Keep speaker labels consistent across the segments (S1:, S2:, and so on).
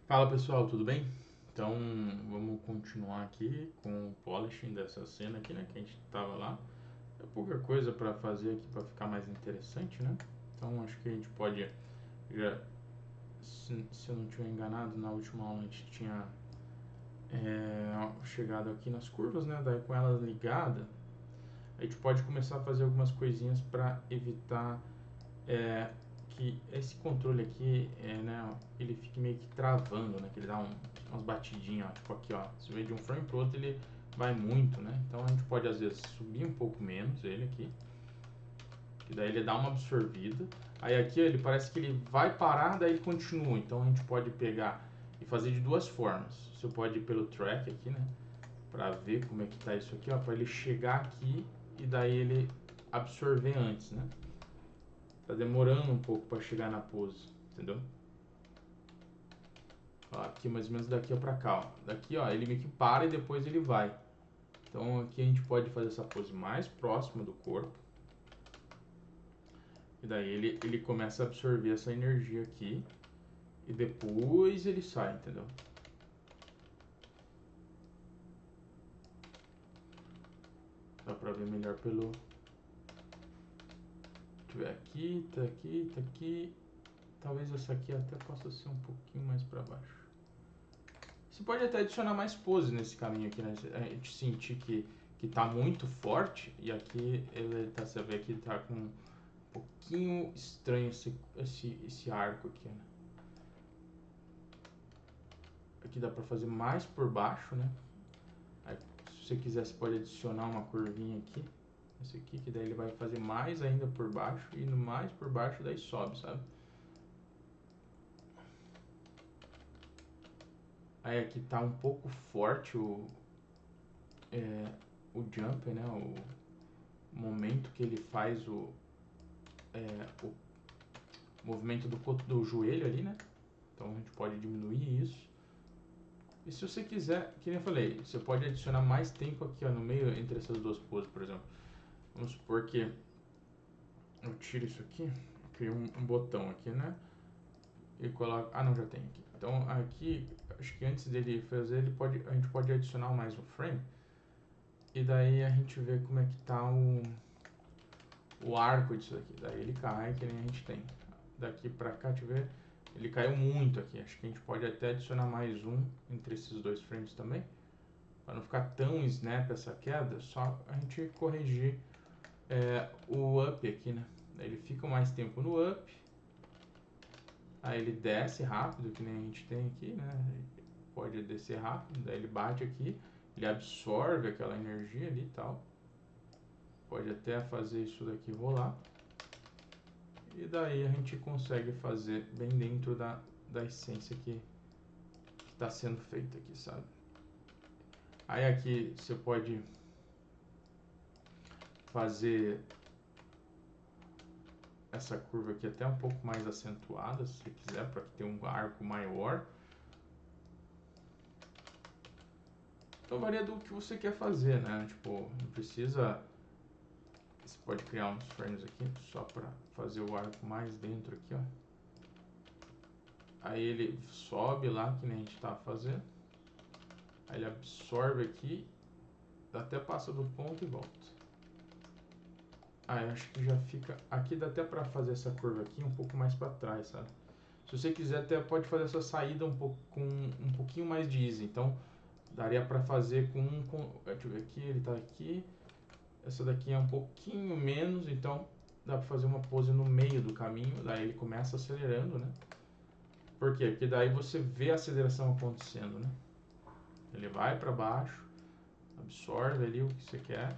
S1: Fala pessoal, tudo bem? Então vamos continuar aqui com o polishing dessa cena aqui, né? Que a gente tava lá. É pouca coisa para fazer aqui para ficar mais interessante, né? Então acho que a gente pode já, se eu não estiver enganado, na última aula a gente tinha chegado aqui nas curvas, né? Daí com elas ligadas, a gente pode começar a fazer algumas coisinhas para evitar que esse controle aqui, né, ele fique meio que travando, né, que ele dá umas batidinhas, ó, tipo aqui, ó, se vê de um frame pro outro ele vai muito, né, então a gente pode às vezes subir um pouco menos ele aqui, que daí ele dá uma absorvida, aí aqui ele parece que ele vai parar, daí ele continua, então a gente pode pegar e fazer de duas formas, você pode ir pelo track aqui, né, para ver como é que tá isso aqui, ó, para ele chegar aqui e daí ele absorver antes, né. Tá demorando um pouco para chegar na pose, entendeu? Ó, aqui mais ou menos daqui ó pra cá, ó. Daqui ó, ele meio que para e depois ele vai. Então aqui a gente pode fazer essa pose mais próxima do corpo. E daí ele começa a absorver essa energia aqui. E depois ele sai, entendeu? Dá pra ver melhor pelo... Deixa eu ver aqui, tá aqui, tá aqui. Talvez essa aqui até possa ser um pouquinho mais pra baixo. Você pode até adicionar mais pose nesse caminho aqui, né? A gente sentir que tá muito forte. E aqui ele tá, você vê que tá com um pouquinho estranho esse arco aqui, né? Aqui dá pra fazer mais por baixo, né? Aí, se você quiser, você pode adicionar uma curvinha aqui. Esse aqui, que daí ele vai fazer mais ainda por baixo. E no mais por baixo, daí sobe, sabe? Aí aqui tá um pouco forte o jump, né? O momento que ele faz o movimento do joelho ali, né? Então a gente pode diminuir isso. E se você quiser, que nem eu falei, você pode adicionar mais tempo aqui ó, no meio entre essas duas poses, por exemplo. Vamos supor que eu tiro isso aqui, crio um botão aqui, né? E coloco. Ah, não, já tem aqui. Então aqui, acho que antes dele fazer, a gente pode adicionar mais um frame. E daí a gente vê como é que tá o arco disso aqui. Daí ele cai, que nem a gente tem. Daqui pra cá, deixa eu ver. Ele caiu muito aqui. Acho que a gente pode até adicionar mais um entre esses dois frames também. Para não ficar tão snap essa queda, só a gente corrigir o up aqui, né? Daí ele fica mais tempo no up. Aí ele desce rápido, que nem a gente tem aqui, né? Pode descer rápido, daí ele bate aqui, ele absorve aquela energia ali e tal. Pode até fazer isso daqui rolar. E daí a gente consegue fazer bem dentro da essência que está sendo feita aqui, sabe? Aí aqui você pode fazer essa curva aqui até um pouco mais acentuada, se você quiser, para que tenha um arco maior. Então varia do que você quer fazer, né? Tipo, não precisa... Você pode criar uns frames aqui só para fazer o arco mais dentro aqui, ó. Aí ele sobe lá, que nem a gente estava fazendo. Aí ele absorve aqui, até passa do ponto e volta. Aí acho que já fica... Aqui dá até para fazer essa curva aqui um pouco mais para trás, sabe? Se você quiser, até pode fazer essa saída com um pouquinho mais de easy. Então, daria para fazer deixa eu ver aqui, ele tá aqui. Essa daqui é um pouquinho menos, então dá para fazer uma pose no meio do caminho. Daí ele começa acelerando, né? Por quê? Porque daí você vê a aceleração acontecendo, né? Ele vai para baixo, absorve ali o que você quer.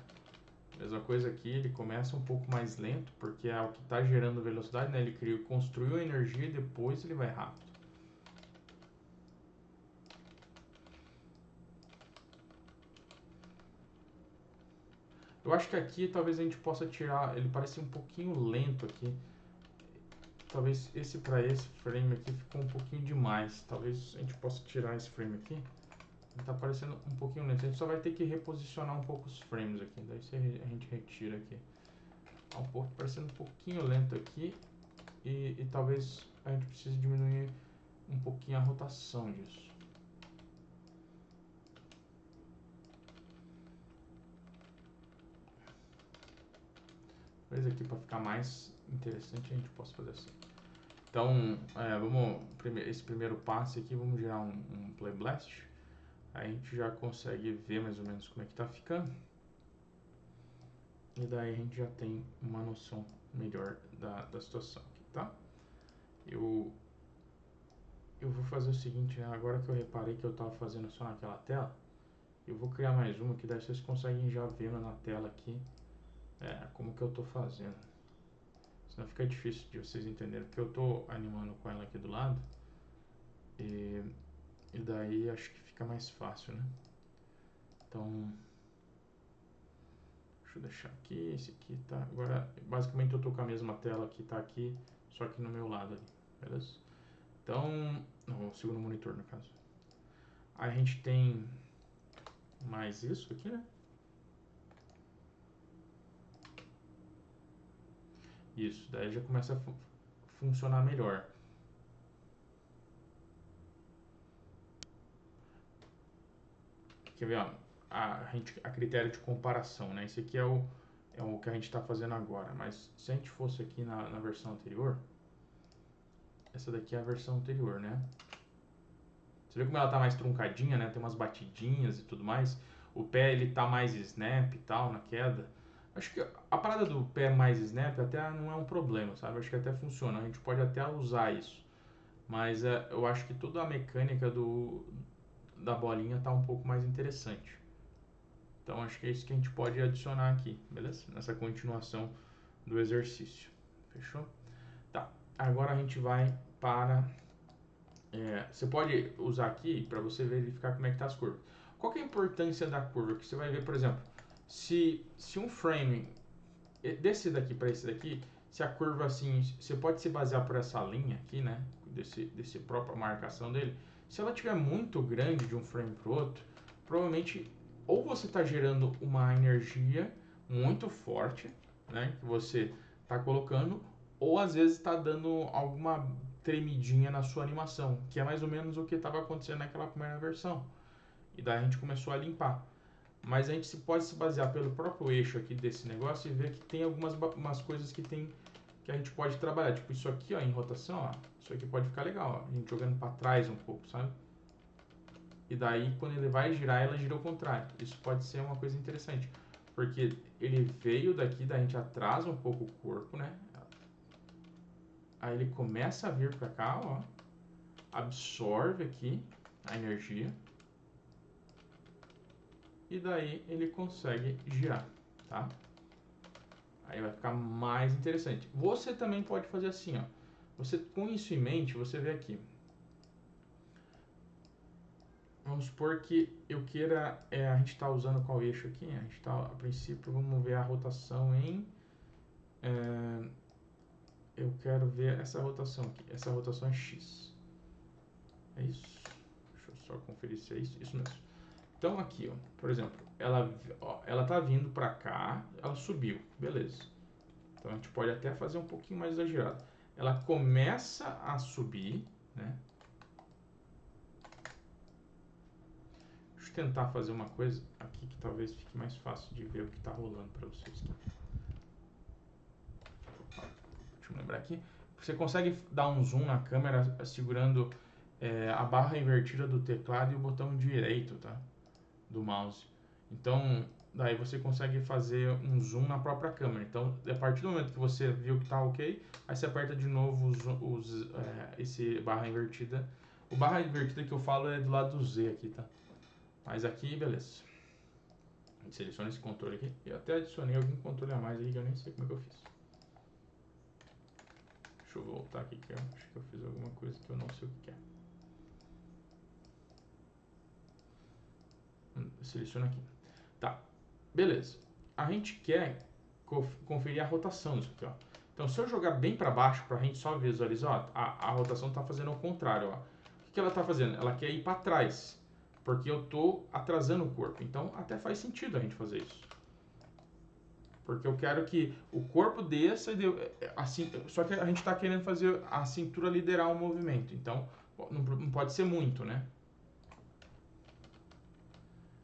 S1: Mesma coisa aqui, ele começa um pouco mais lento, porque é o que está gerando velocidade, né? Ele construiu a energia e depois ele vai rápido. Eu acho que aqui talvez a gente possa tirar, ele parece um pouquinho lento aqui. Talvez esse para esse frame aqui ficou um pouquinho demais. Talvez a gente possa tirar esse frame aqui. Ele tá parecendo um pouquinho lento. A gente só vai ter que reposicionar um pouco os frames aqui. Daí a gente retira aqui. Tá parecendo um pouquinho lento aqui. E talvez a gente precise diminuir um pouquinho a rotação disso. Talvez aqui para ficar mais interessante a gente possa fazer assim. Então, esse primeiro passe aqui, vamos gerar um Play Blast. Aí a gente já consegue ver mais ou menos como é que tá ficando. E daí a gente já tem uma noção melhor da situação aqui, tá? Eu vou fazer o seguinte, né? Agora que eu reparei que eu estava fazendo só naquela tela, eu vou criar mais uma que daí vocês conseguem já ver na tela aqui como que eu estou fazendo. Senão fica difícil de vocês entenderem, porque eu estou animando com ela aqui do lado. E daí acho que fica mais fácil, né? Então, deixa eu deixar aqui, esse aqui tá... Agora, basicamente eu tô com a mesma tela que tá aqui, só que no meu lado ali, beleza? Então, o segundo monitor no caso. Aí a gente tem mais isso aqui, né? Isso, daí já começa a funcionar melhor. Quer ver, ó, a critério de comparação, né? Esse aqui é o que a gente está fazendo agora, mas se a gente fosse aqui na versão anterior, essa daqui é a versão anterior, né? Você vê como ela tá mais truncadinha, né? Tem umas batidinhas e tudo mais. O pé, ele tá mais snap e tal, na queda. Acho que a parada do pé mais snap até não é um problema, sabe? Acho que até funciona. A gente pode até usar isso. Mas eu acho que toda a mecânica da bolinha tá um pouco mais interessante. Então acho que é isso que a gente pode adicionar aqui, beleza? Nessa continuação do exercício. Fechou? Tá. Agora a gente vai para... você pode usar aqui para você verificar como é que tá as curvas. Qual que é a importância da curva? Que você vai ver, por exemplo, se um frame desse daqui para esse daqui, se a curva assim, você pode se basear por essa linha aqui, né? Desse própria marcação dele. Se ela tiver muito grande de um frame para o outro, provavelmente ou você está gerando uma energia muito forte, né? Que você está colocando, ou às vezes está dando alguma tremidinha na sua animação, que é mais ou menos o que estava acontecendo naquela primeira versão. E daí a gente começou a limpar. Mas a gente pode se basear pelo próprio eixo aqui desse negócio e ver que tem algumas coisas que a gente pode trabalhar. Tipo isso aqui, ó, em rotação, ó. Isso aqui pode ficar legal, ó. A gente jogando para trás um pouco, sabe? E daí quando ele vai girar, ela gira ao contrário. Isso pode ser uma coisa interessante. Porque ele veio daqui, daí a gente atrasa um pouco o corpo, né? Aí ele começa a vir para cá, ó. Absorve aqui a energia. E daí ele consegue girar, tá? Aí vai ficar mais interessante. Você também pode fazer assim, ó. Você, com isso em mente, você vê aqui. Vamos supor que eu queira... a gente está usando qual eixo aqui? A gente está, a princípio, vamos ver a rotação em... eu quero ver essa rotação aqui. Essa rotação é X. É isso? Deixa eu só conferir se é isso. Isso mesmo. Então aqui, ó, por exemplo, ela tá vindo para cá, ela subiu, beleza. Então a gente pode até fazer um pouquinho mais exagerado. Ela começa a subir, né? Deixa eu tentar fazer uma coisa aqui que talvez fique mais fácil de ver o que está rolando para vocês. Deixa eu lembrar aqui. Você consegue dar um zoom na câmera segurando a barra invertida do teclado e o botão direito, tá? Do mouse. Então, daí você consegue fazer um zoom na própria câmera. Então, a partir do momento que você viu que está ok, aí você aperta de novo esse barra invertida. O barra invertida que eu falo é do lado do Z aqui, tá? Mas aqui, beleza. A gente seleciona esse controle aqui. Eu até adicionei algum controle a mais aí que eu nem sei como é que eu fiz. Deixa eu voltar aqui que eu acho que eu fiz alguma coisa que eu não sei o que é. Seleciona aqui. Tá, beleza. A gente quer conferir a rotação disso aqui, ó. Então, se eu jogar bem para baixo, para a gente só visualizar, ó, a rotação está fazendo ao contrário, ó. O que ela está fazendo? Ela quer ir para trás, porque eu estou atrasando o corpo. Então, até faz sentido a gente fazer isso. Porque eu quero que o corpo desça, assim, só que a gente está querendo fazer a cintura liderar o movimento. Então, não pode ser muito, né?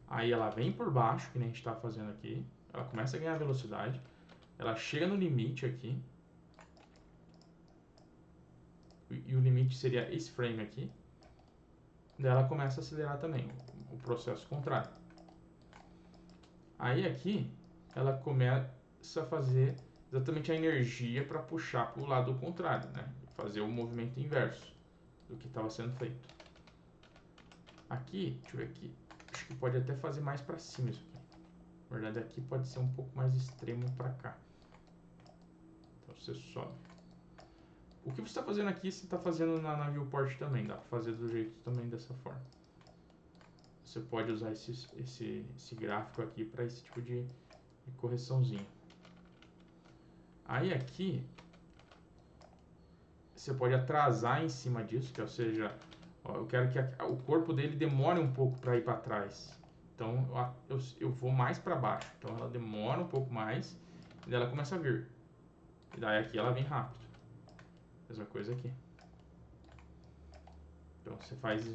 S1: Aí ela vem por baixo, que nem a gente está fazendo aqui. Ela começa a ganhar velocidade. Ela chega no limite aqui. E o limite seria esse frame aqui. Daí ela começa a acelerar também, o processo contrário. Aí aqui, ela começa a fazer exatamente a energia para puxar para o lado contrário, né? Fazer o movimento inverso do que estava sendo feito. Aqui, deixa eu ver aqui, acho que pode até fazer mais para cima isso aqui. Na verdade, aqui pode ser um pouco mais extremo para cá. Então você sobe. O que você está fazendo aqui, você está fazendo na viewport também. Dá para fazer do jeito também dessa forma. Você pode usar esse gráfico aqui para esse tipo de correçãozinha. Aí aqui, você pode atrasar em cima disso, ou seja, ó, eu quero que o corpo dele demore um pouco para ir para trás. Então eu vou mais para baixo. Então ela demora um pouco mais e daí ela começa a vir. E daí aqui ela vem rápido. Mesma coisa aqui. Então você faz...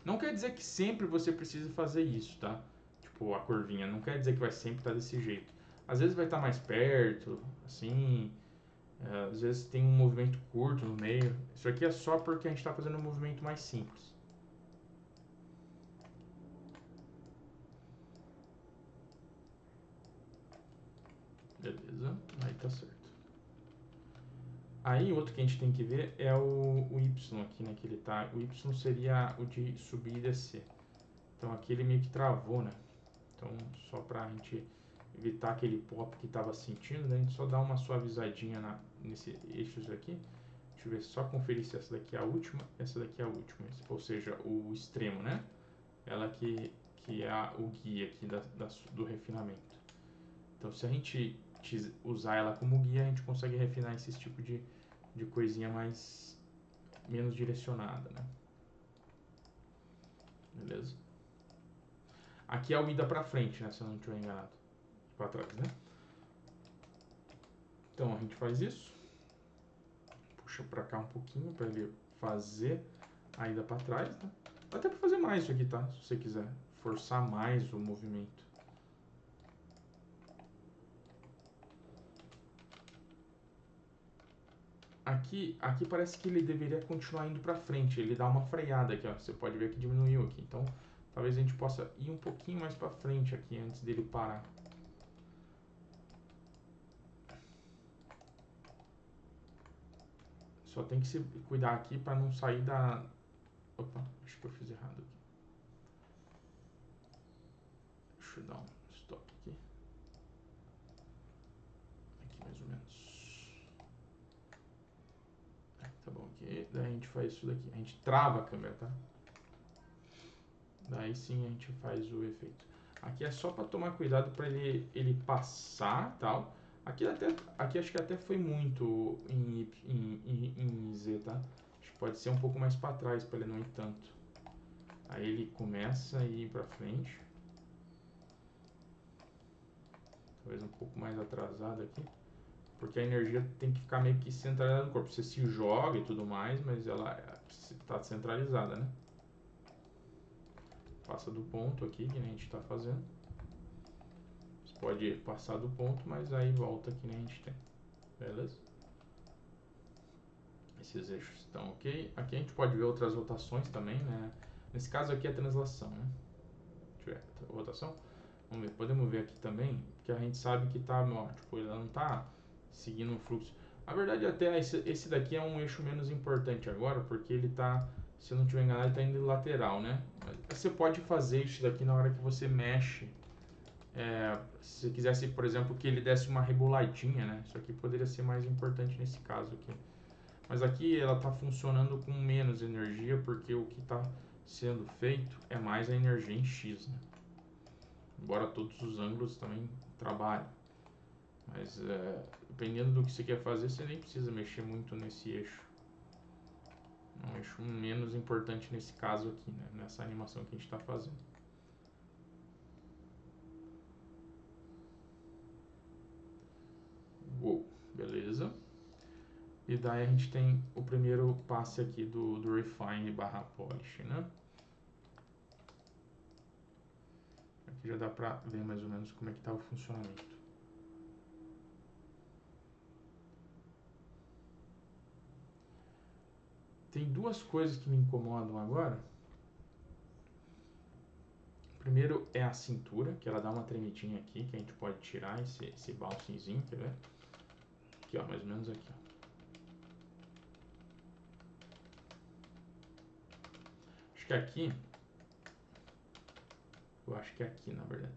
S1: Não quer dizer que sempre você precisa fazer isso, tá? Tipo, a curvinha. Não quer dizer que vai sempre estar desse jeito. Às vezes vai estar mais perto, assim... às vezes tem um movimento curto no meio. Isso aqui é só porque a gente está fazendo um movimento mais simples. Beleza, aí tá certo. Aí outro que a gente tem que ver é o Y aqui, né? Que ele tá, o Y seria o de subir e descer. Então aqui ele meio que travou, né? Então só pra gente evitar aquele pop que tava sentindo, né? A gente só dá uma suavizadinha nesse eixos aqui. Deixa eu ver, só conferir se essa daqui é a última, essa daqui é a última. Ou seja, o extremo, né? Ela que é o guia aqui do refinamento. Então se a gente usar ela como guia, a gente consegue refinar esse tipo de coisinha mais menos direcionada, né? Beleza? Aqui é o ida para frente, né? Se eu não estiver enganado. Para trás, né? Então a gente faz isso. Puxa para cá um pouquinho para ele fazer a ida para trás, né? Dá até para fazer mais isso aqui, tá? Se você quiser forçar mais o movimento. Aqui parece que ele deveria continuar indo para frente. Ele dá uma freada aqui, ó. Você pode ver que diminuiu aqui. Então, talvez a gente possa ir um pouquinho mais para frente aqui antes dele parar. Só tem que se cuidar aqui para não sair da... Opa, acho que eu fiz errado aqui. Deixa eu dar um stop aqui. Aqui mais ou menos. Tá bom aqui. Daí a gente faz isso daqui. A gente trava a câmera, tá? Daí sim a gente faz o efeito. Aqui é só para tomar cuidado para ele passar, tal. Aqui acho que até foi muito em Z, tá? Acho que pode ser um pouco mais para trás para ele não ir tanto. Aí ele começa a ir para frente. Talvez um pouco mais atrasado aqui. Porque a energia tem que ficar meio que centralizada no corpo. Você se joga e tudo mais, mas ela está centralizada, né? Passa do ponto aqui, que nem a gente está fazendo. Você pode passar do ponto, mas aí volta que nem a gente tem. Beleza? Esses eixos estão ok. Aqui a gente pode ver outras rotações também, né? Nesse caso aqui é a translação, né? Deixa eu ver, rotação. Vamos ver, podemos ver aqui também, que a gente sabe que tá, ó, tipo, ele não tá seguindo um fluxo. Na verdade, até esse daqui é um eixo menos importante agora, porque ele tá, se eu não estiver enganado, ele tá indo lateral, né? Mas você pode fazer isso daqui na hora que você mexe. Se você quisesse, por exemplo, que ele desse uma reboladinha, né? Isso aqui poderia ser mais importante nesse caso aqui. Mas aqui ela está funcionando com menos energia, porque o que está sendo feito é mais a energia em X, né? Embora todos os ângulos também trabalhem. Mas dependendo do que você quer fazer, você nem precisa mexer muito nesse eixo. É um eixo menos importante nesse caso aqui, né? Nessa animação que a gente está fazendo. Uou, beleza. E daí a gente tem o primeiro passe aqui do Refine barra Polish, né? Aqui já dá pra ver mais ou menos como é que tá o funcionamento. Tem duas coisas que me incomodam agora. Primeiro é a cintura, que ela dá uma tremidinha aqui, que a gente pode tirar esse bouncingzinho, quer ver? Aqui, ó, mais ou menos aqui, ó. Acho que aqui... Eu acho que é aqui, na verdade.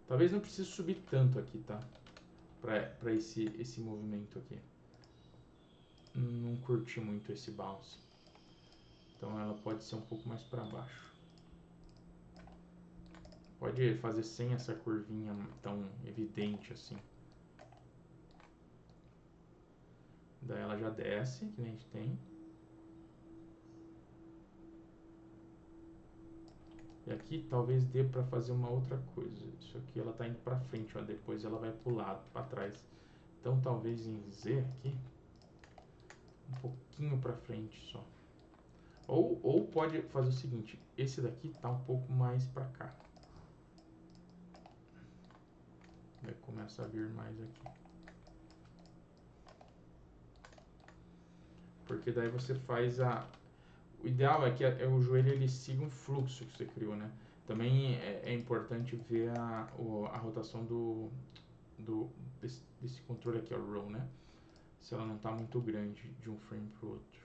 S1: Talvez não precise subir tanto aqui, tá? Pra esse movimento aqui. Não curti muito esse bounce. Então ela pode ser um pouco mais para baixo. Pode fazer sem essa curvinha tão evidente assim. Daí ela já desce, que nem a gente tem. E aqui talvez dê para fazer uma outra coisa. Isso aqui ela tá indo para frente, ó. Depois ela vai pro lado, para trás. Então talvez em Z aqui, um pouquinho para frente só. Ou pode fazer o seguinte, esse daqui tá um pouco mais para cá. Vai começar a vir mais aqui. Porque daí você faz a... O ideal é que o joelho ele siga um fluxo que você criou, né? Também é importante ver a rotação desse controle aqui, o roll, né? Se ela não está muito grande de um frame para o outro.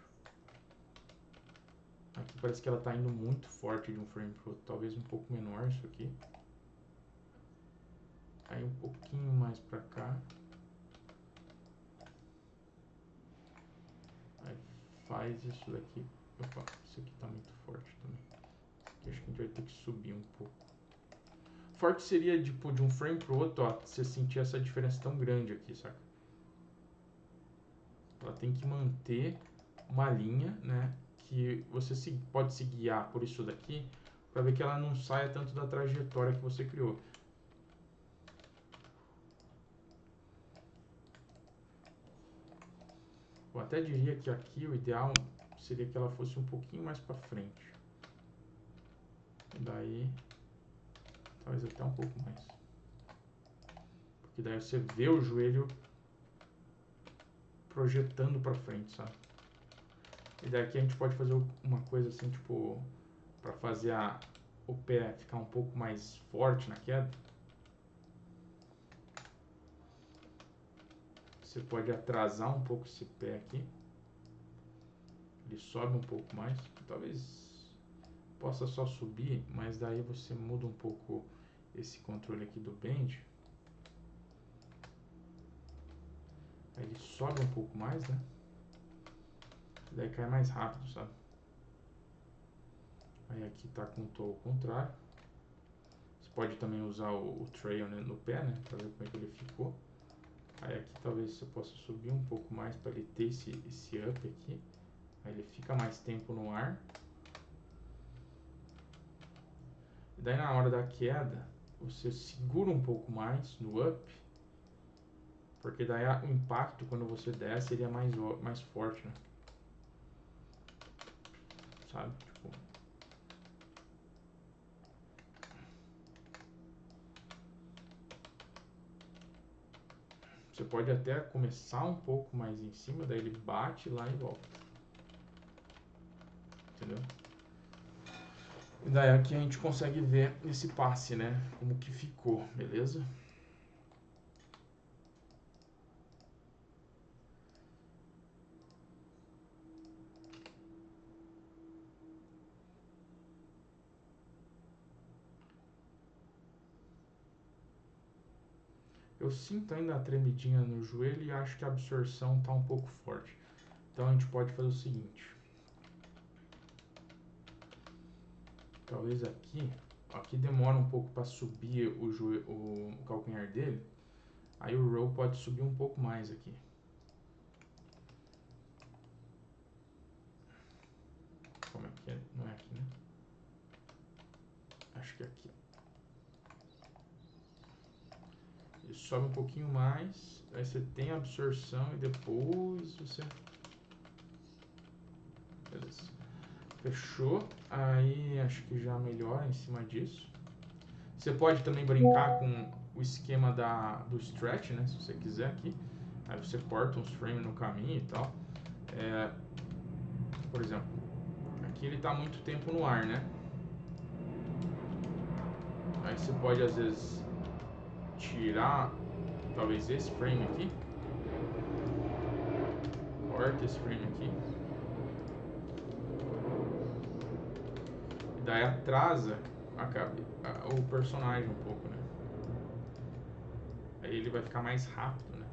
S1: Aqui parece que ela está indo muito forte de um frame para o outro. Talvez um pouco menor isso aqui. Aí um pouquinho mais para cá. Aí faz isso daqui. Opa, isso aqui está muito forte também. Aqui acho que a gente vai ter que subir um pouco. Forte seria tipo, de um frame pro outro, ó, você sentir essa diferença tão grande aqui, saca? Ela tem que manter uma linha, né? Que você pode se guiar por isso daqui, para ver que ela não saia tanto da trajetória que você criou. Eu até diria que aqui o ideal seria que ela fosse um pouquinho mais para frente. Daí, talvez até um pouco mais. Porque daí você vê o joelho projetando para frente, sabe? E daqui a gente pode fazer uma coisa assim, tipo, para fazer o pé ficar um pouco mais forte na queda. Você pode atrasar um pouco esse pé aqui. Ele sobe um pouco mais. Talvez possa só subir, mas daí você muda um pouco esse controle aqui do bend. Aí ele sobe um pouco mais, né? E daí cai mais rápido, sabe? Aí aqui tá com o toe ao contrário. Você pode também usar o trail, né, no pé, né? Pra ver como é que ele ficou. Aí aqui talvez você possa subir um pouco mais para ele ter esse up aqui. Aí ele fica mais tempo no ar. E daí na hora da queda, você segura um pouco mais no up. Porque daí o impacto quando você desce ele é mais forte, né? Sabe? Tipo... Você pode até começar um pouco mais em cima, daí ele bate lá e volta. Entendeu? E daí aqui a gente consegue ver esse passe, né? Como que ficou, beleza? Eu sinto ainda a tremidinha no joelho e acho que a absorção está um pouco forte. Então a gente pode fazer o seguinte. Talvez aqui demora um pouco para subir o calcanhar dele. Aí o roll pode subir um pouco mais aqui. Como é que é? Não é aqui, né? Acho que é aqui. Ele sobe um pouquinho mais, aí você tem a absorção e depois você... Beleza. Fechou. Aí acho que já melhora em cima disso. Você pode também brincar com o esquema do stretch, né? Se você quiser aqui. Aí você corta uns frames no caminho e tal. Por exemplo, aqui ele está muito tempo no ar, né? Aí você pode às vezes tirar talvez esse frame aqui. Corta esse frame aqui. E daí atrasa o personagem um pouco, né? Aí ele vai ficar mais rápido, né?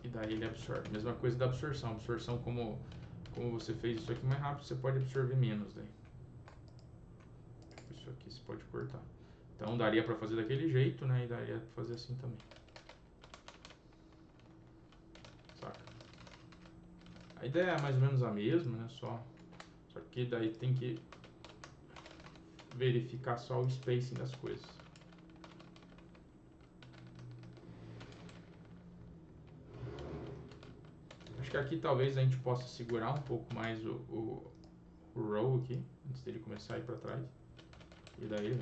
S1: E daí ele absorve. Mesma coisa da absorção. Absorção, como você fez isso aqui mais rápido, você pode absorver menos daí. Isso aqui você pode cortar. Então daria pra fazer daquele jeito, né? E daria pra fazer assim também. Saca? A ideia é mais ou menos a mesma, né? Só que daí tem que verificar só o spacing das coisas. Acho que aqui talvez a gente possa segurar um pouco mais o roll aqui, antes dele começar a ir pra trás. E daí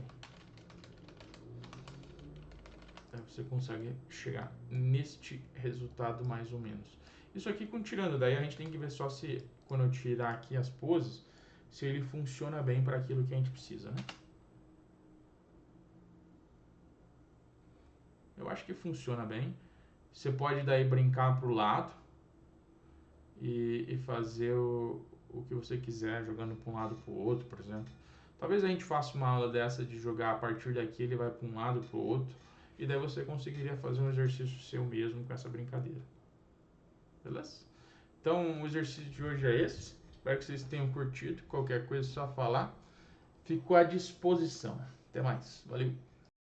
S1: você consegue chegar neste resultado mais ou menos. Isso aqui com tirando, daí a gente tem que ver só se quando eu tirar aqui as poses, se ele funciona bem para aquilo que a gente precisa, né? Eu acho que funciona bem. Você pode daí brincar pro lado e fazer o que você quiser, jogando para um lado para o outro, por exemplo. Talvez a gente faça uma aula dessa de jogar a partir daqui, ele vai para um lado para o outro, e daí você conseguiria fazer um exercício seu mesmo com essa brincadeira. Beleza? Então o exercício de hoje é esse. Espero que vocês tenham curtido. Qualquer coisa é só falar. Fico à disposição. Até mais. Valeu!